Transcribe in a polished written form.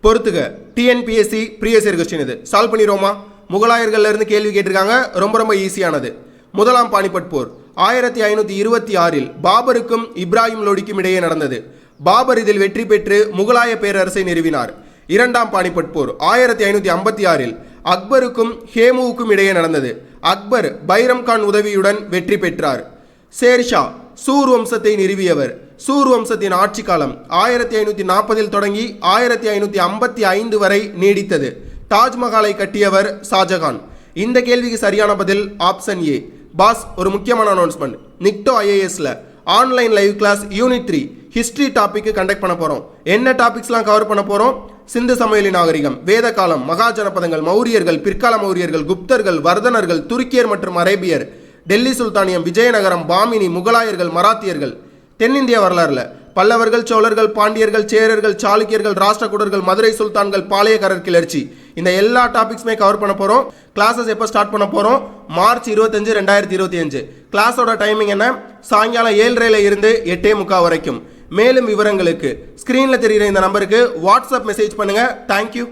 பொறுத்துக TNPSC previous year question இது solve பண்ணிடுவோமா? முகலாயர்கள்ல இருந்து கேள்வி கேட்டிருக்காங்க. ரொம்ப ஈஸியானது. முதலாம் பானிபட் போர் 1526 பாபருக்கும் இப்ராஹிம் லோடிக்கும் இடையே நடந்தது. பாபர் இதில் வெற்றி பெற்று முகலாய பேரரசை நிறுவினார். இரண்டாம் பானிபட் போர் 1556 அக்பருக்கும் ஹேமுவுக்கும் இடையே நடந்தது. அக்பர் பைரம் கான் உதவியுடன் வெற்றி பெற்றார். ஷேர்ஷா சூர் வம்சத்தை நிறுவியவர். சூர் வம்சத்தின் ஆட்சி காலம் 1540 தொடங்கி 1555 வரை நீடித்தது. தாஜ்மஹாலை கட்டியவர் ஷாஜகான். இந்த கேள்விக்கு சரியான பதில் ஆப்ஷன் ஏ. பாஸ், ஒரு முக்கியமான அனௌன்ஸ்மெண்ட். நிக்டோ ஐஏஎஸ்ல online live class unit 3 history topic conduct பண்ண போறோம். என்ன டாபிக்ஸ்லாம் கவர் பண்ண போறோம்? சிந்து சமவெளி நாகரிகம், வேத காலம், மகாஜனபதங்கள், மௌரியர்கள், பிற்கால மௌரியர்கள், குப்தர்கள், வர்தனர்கள், துருக்கியர் மற்றும் அரேபியர், டெல்லி சுல்தானியம், விஜயநகரம், பாமினி, முகலாயர்கள், மராத்தியர்கள், தென்னிந்திய வரலாறுல பல்லவர்கள், சோழர்கள், பாண்டியர்கள், சேரர்கள், சாளுக்கியர்கள், ராஷ்டிரகூடர்கள், மதுரை சுல்தான்கள், பாளையக்காரர் கிளர்ச்சி, இந்த எல்லா டாபிக்ஸுமே கவர் பண்ண போகிறோம். கிளாஸஸ் எப்போ ஸ்டார்ட் பண்ண போகிறோம்? மார்ச் 25, 2025. கிளாஸோட டைமிங் என்ன? சாயங்காலம் 7:30 இருந்து 8:45 வரைக்கும். மேலும் விவரங்களுக்கு ஸ்க்ரீனில் தெரிகிற இந்த நம்பருக்கு வாட்ஸ்அப் மெசேஜ் பண்ணுங்கள். தேங்க்யூ.